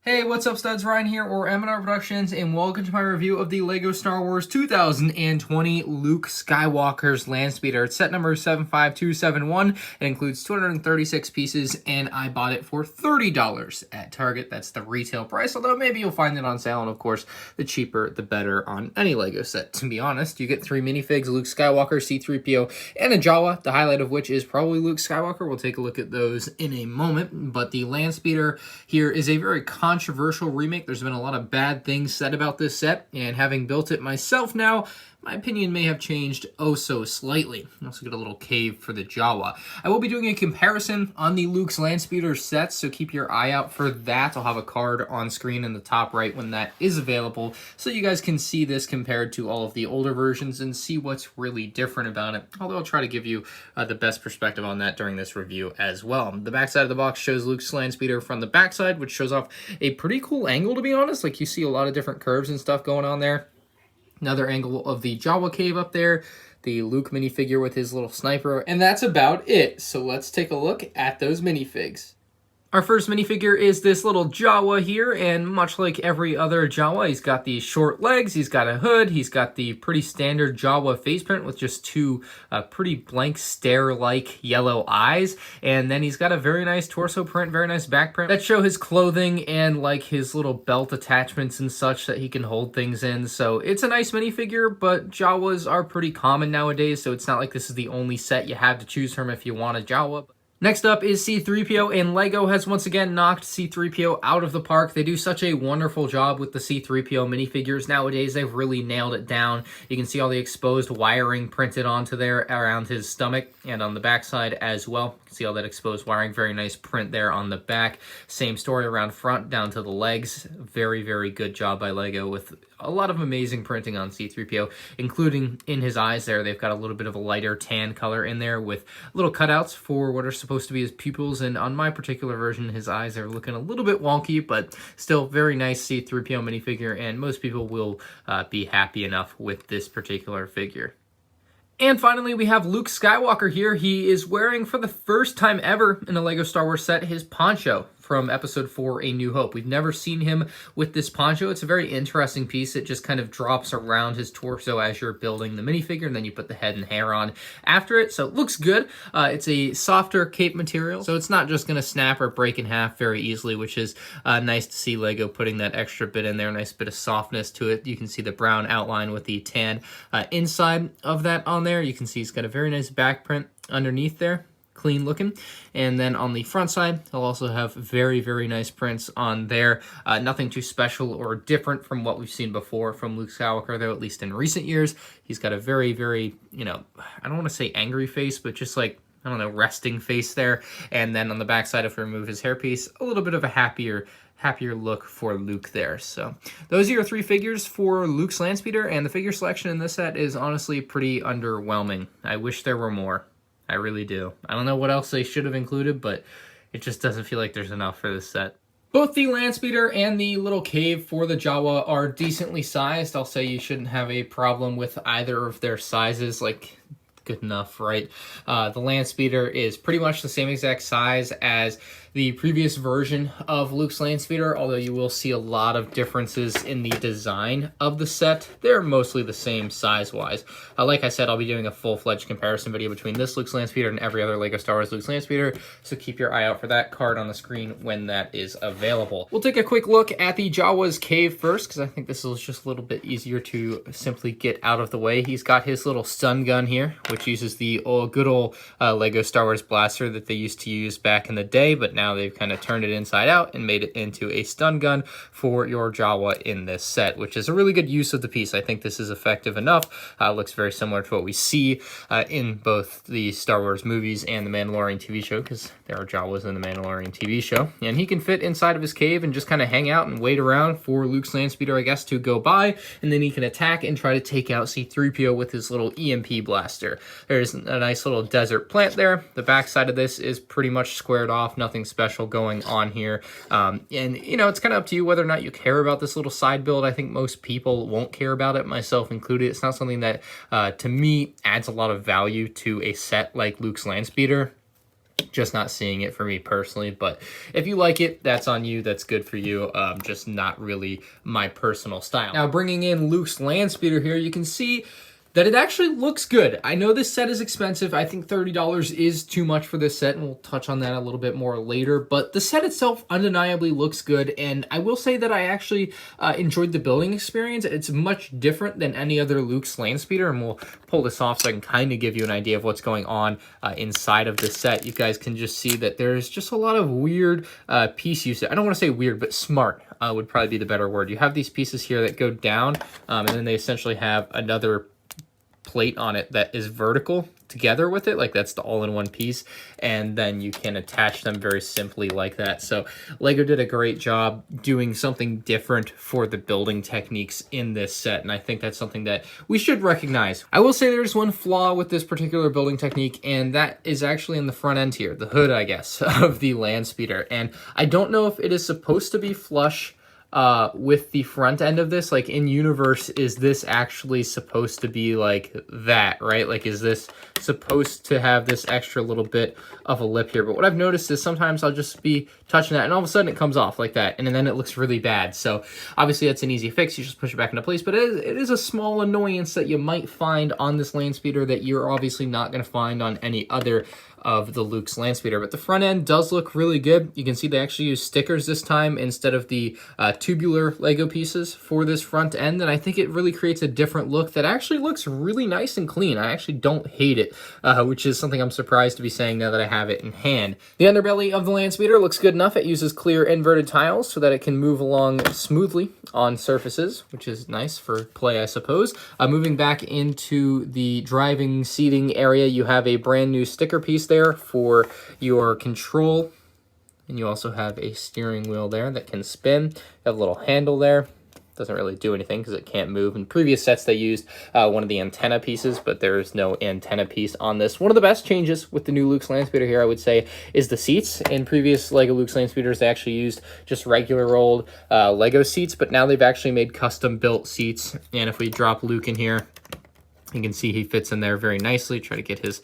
Hey, what's up, studs? Ryan here, or MandRproductions, and welcome to my review of the LEGO Star Wars 2020 Luke Skywalker's Landspeeder. It's set number 75271. It includes 236 pieces, and I bought it for $30 at Target. That's the retail price, although maybe you'll find it on sale, and of course, the cheaper, the better on any LEGO set. To be honest, you get 3 minifigs, Luke Skywalker, C-3PO, and a Jawa, the highlight of which is probably Luke Skywalker. We'll take a look at those in a moment, but the Landspeeder here is a very controversial remake. There's been a lot of bad things said about this set, and having built it myself now, my opinion may have changed oh so slightly. I also get a little cave for the Jawa. I will be doing a comparison on the Luke's Landspeeder sets, so keep your eye out for that. I'll have a card on screen in the top right when that is available, so you guys can see this compared to all of the older versions and see what's really different about it. Although I'll try to give you the best perspective on that during this review as well. The backside of the box shows Luke's Landspeeder from the backside, which shows off a pretty cool angle, to be honest. Like, you see a lot of different curves and stuff going on there. Another angle of the Jawa cave up there, the Luke minifigure with his little sniper, and that's about it. So let's take a look at those minifigs. Our first minifigure is this little Jawa here, and much like every other Jawa, he's got these short legs, he's got a hood, he's got the pretty standard Jawa face print with just two pretty blank stare-like yellow eyes, and then he's got a very nice torso print, very nice back print that show his clothing and like his little belt attachments and such that he can hold things in. So it's a nice minifigure, but Jawas are pretty common nowadays, so it's not like this is the only set you have to choose from if you want a Jawa. Next up is C-3PO, and LEGO has once again knocked C-3PO out of the park. They do such a wonderful job with the C-3PO minifigures nowadays. They've really nailed it down. You can see all the exposed wiring printed onto there around his stomach and on the backside as well. You can see all that exposed wiring. Very nice print there on the back. Same story around front down to the legs. Very, very good job by LEGO with a lot of amazing printing on C-3PO, including in his eyes there. They've got a little bit of a lighter tan color in there with little cutouts for what are supposed to be his pupils, and on my particular version, his eyes are looking a little bit wonky, but still very nice C-3PO minifigure, and most people will be happy enough with this particular figure. And finally, we have Luke Skywalker here. He is wearing, for the first time ever in a LEGO Star Wars set, his poncho from Episode 4, A New Hope. We've never seen him with this poncho. It's a very interesting piece. It just kind of drops around his torso as you're building the minifigure, and then you put the head and hair on after it. So it looks good. It's a softer cape material, so it's not just going to snap or break in half very easily, which is nice to see LEGO putting that extra bit in there, nice bit of softness to it. You can see the brown outline with the tan inside of that on there. You can see he's got a very nice back print underneath there. Clean looking. And then on the front side, he'll also have very, very nice prints on there. Nothing too special or different from what we've seen before from Luke Skywalker, though, at least in recent years. He's got a very, very, I don't want to say angry face, but just like, I don't know, resting face there. And then on the backside, if we remove his hairpiece, a little bit of a happier look for Luke there. So those are your 3 figures for Luke's Landspeeder, and the figure selection in this set is honestly pretty underwhelming. I wish there were more. I really do. I don't know what else they should have included, but it just doesn't feel like there's enough for this set. Both the Landspeeder and the little cave for the Jawa are decently sized. I'll say you shouldn't have a problem with either of their sizes. Like, good enough, right? The Landspeeder is pretty much the same exact size as the previous version of Luke's Landspeeder, although you will see a lot of differences in the design of the set. They're mostly the same size-wise. Like I said, I'll be doing a full-fledged comparison video between this Luke's Landspeeder and every other LEGO Star Wars Luke's Landspeeder, so keep your eye out for that card on the screen when that is available. We'll take a quick look at the Jawa's cave first, because I think this is just a little bit easier to simply get out of the way. He's got his little stun gun here, which uses the good old LEGO Star Wars blaster that they used to use back in the day, but now they've kind of turned it inside out and made it into a stun gun for your Jawa in this set, which is a really good use of the piece. I think this is effective enough. Looks very similar to what we see in both the Star Wars movies and the Mandalorian TV show, because there are Jawas in the Mandalorian TV show. And he can fit inside of his cave and just kind of hang out and wait around for Luke's Landspeeder, I guess, to go by, and then he can attack and try to take out C-3PO with his little EMP blaster. There's a nice little desert plant there. The backside of this is pretty much squared off, nothing special going on here. And, it's kind of up to you whether or not you care about this little side build. I think most people won't care about it, myself included. It's not something that, to me, adds a lot of value to a set like Luke's Landspeeder. Just not seeing it for me personally, but if you like it, that's on you. That's good for you. Just not really my personal style. Now, bringing in Luke's Landspeeder here, you can see that it actually looks good. I know this set is expensive. I think $30 is too much for this set, and we'll touch on that a little bit more later. But the set itself undeniably looks good, and I will say that I actually enjoyed the building experience. It's much different than any other Luke's Landspeeder, and we'll pull this off so I can kind of give you an idea of what's going on inside of this set. You guys can just see that there's just a lot of weird piece usage. I don't want to say weird, but smart would probably be the better word. You have these pieces here that go down, and then they essentially have another plate on it that is vertical together with it, like that's the all-in-one piece, and then you can attach them very simply like that. So Lego did a great job doing something different for the building techniques in this set, and I think that's something that we should recognize. I will say there's one flaw with this particular building technique, and that is actually in the front end here, the hood, I guess, of the Landspeeder, and I don't know if it is supposed to be flush with the front end of this. Like in universe, is this actually supposed to be like that, right? Like, is this supposed to have this extra little bit of a lip here? But what I've noticed is sometimes I'll just be touching that and all of a sudden it comes off like that, and then it looks really bad. So obviously that's an easy fix. You just push it back into place, but it is a small annoyance that you might find on this Landspeeder that you're obviously not going to find on any other of the Luke's Landspeeder. But the front end does look really good. You can see they actually use stickers this time instead of the tubular Lego pieces for this front end, and I think it really creates a different look that actually looks really nice and clean. I actually don't hate it, which is something I'm surprised to be saying now that I have it in hand. The underbelly of the Landspeeder looks good enough. It uses clear inverted tiles so that it can move along smoothly on surfaces, which is nice for play, I suppose. Moving back into the driving seating area, you have a brand new sticker piece there for your control, and you also have a steering wheel there that can spin. You have a little handle there. Doesn't really do anything because it can't move. In previous sets they used one of the antenna pieces, but there is no antenna piece on this. One of the best changes with the new Luke's Landspeeder here, I would say, is the seats. In previous Lego Luke's Landspeeders, they actually used just regular old Lego seats, but now they've actually made custom built seats. And if we drop Luke in here, you can see he fits in there very nicely. Try to get his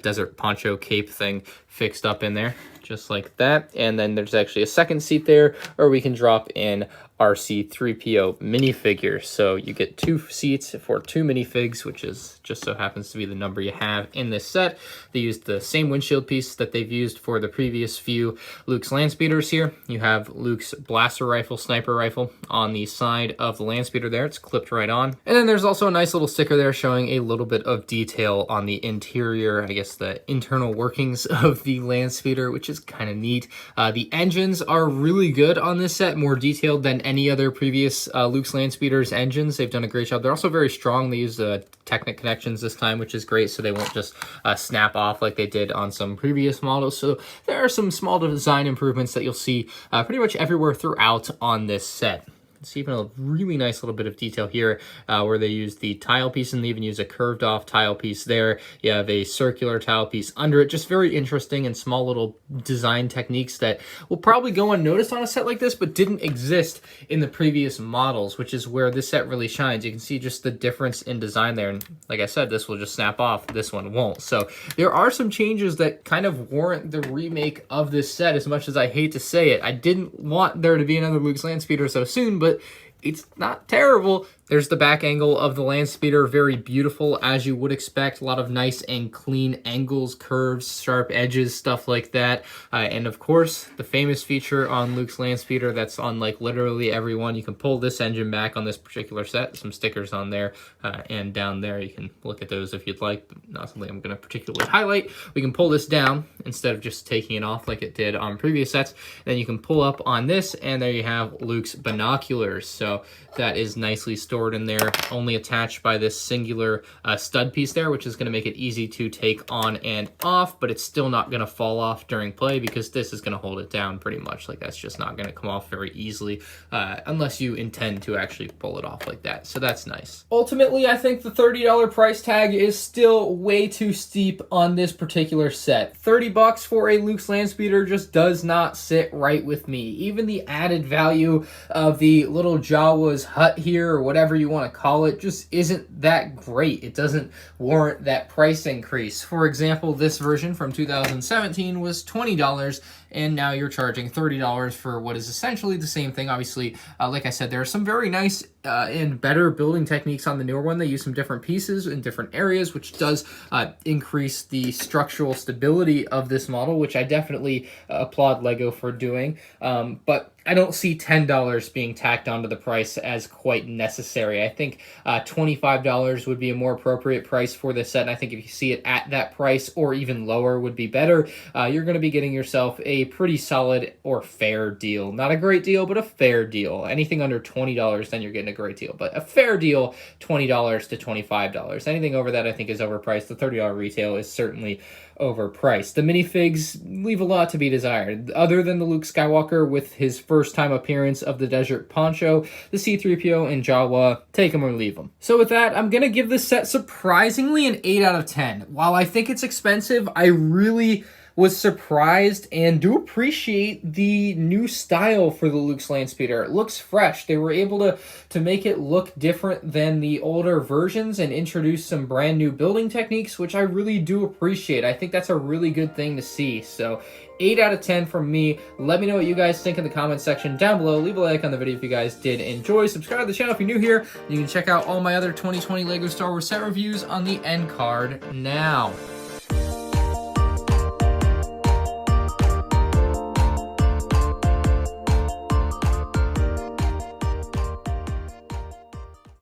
desert poncho cape thing fixed up in there, just like that. And then there's actually a second seat there, or we can drop in RC3PO minifigure. So you get 2 seats for 2 minifigs, which is just so happens to be the number you have in this set. They used the same windshield piece that they've used for the previous few Luke's Landspeeders here. You have Luke's blaster rifle, sniper rifle on the side of the Landspeeder there. It's clipped right on. And then there's also a nice little sticker there showing a little bit of detail on the interior, I guess the internal workings of the Landspeeder, which is kind of neat. The engines are really good on this set, more detailed than any other previous Luke's Landspeeder's engines. They've done a great job. They're also very strong. They use the Technic connections this time, which is great, so they won't just snap off like they did on some previous models. So there are some small design improvements that you'll see pretty much everywhere throughout on this set. It's even a really nice little bit of detail here where they use the tile piece, and they even use a curved off tile piece there. You have a circular tile piece under it. Just very interesting and small little design techniques that will probably go unnoticed on a set like this, but didn't exist in the previous models, which is where this set really shines. You can see just the difference in design there. And like I said, this will just snap off. This one won't. So there are some changes that kind of warrant the remake of this set, as much as I hate to say it. I didn't want there to be another Luke's Landspeeder so soon, but it's not terrible. There's the back angle of the Landspeeder, very beautiful as you would expect. A lot of nice and clean angles, curves, sharp edges, stuff like that. And of course, the famous feature on Luke's Landspeeder that's on like literally everyone. You can pull this engine back on this particular set. Some stickers on there and down there. You can look at those if you'd like, but not something I'm going to particularly highlight. We can pull this down instead of just taking it off like it did on previous sets. Then you can pull up on this, and there you have Luke's binoculars. So that is nicely stored in there, only attached by this singular stud piece there, which is going to make it easy to take on and off, but it's still not going to fall off during play because this is going to hold it down pretty much. Like, that's just not going to come off very easily unless you intend to actually pull it off like that. So that's nice. Ultimately, I think the $30 price tag is still way too steep on this particular set. $30 for a Luke's Landspeeder just does not sit right with me. Even the added value of the little Jawa Jawa's hut here, or whatever you want to call it, just isn't that great. It doesn't warrant that price increase. For example, this version from 2017 was $20, and now you're charging $30 for what is essentially the same thing. Obviously, like I said, there are some very nice and better building techniques on the newer one. They use some different pieces in different areas, which does increase the structural stability of this model, which I definitely applaud LEGO for doing. But I don't see $10 being tacked onto the price as quite necessary. I think $25 would be a more appropriate price for this set, and I think if you see it at that price or even lower would be better. You're going to be getting yourself a pretty solid or fair deal. Not a great deal, but a fair deal. Anything under $20, then you're getting a great deal. But a fair deal, $20 to $25. Anything over that, I think, is overpriced. The $30 retail is certainly overpriced. The minifigs leave a lot to be desired. Other than the Luke Skywalker with his first time appearance of the Desert Poncho, the C-3PO and Jawa, take them or leave them. So with that, I'm going to give this set surprisingly an 8 out of 10. While I think it's expensive, I really was surprised and do appreciate the new style for the Luke's Landspeeder. It looks fresh. They were able to make it look different than the older versions and introduce some brand new building techniques, which I really do appreciate. I think that's a really good thing to see. So 8 out of 10 from me. Let me know what you guys think in the comment section down below. Leave a like on the video if you guys did enjoy. Subscribe to the channel if you're new here. You can check out all my other 2020 LEGO Star Wars set reviews on the end card now.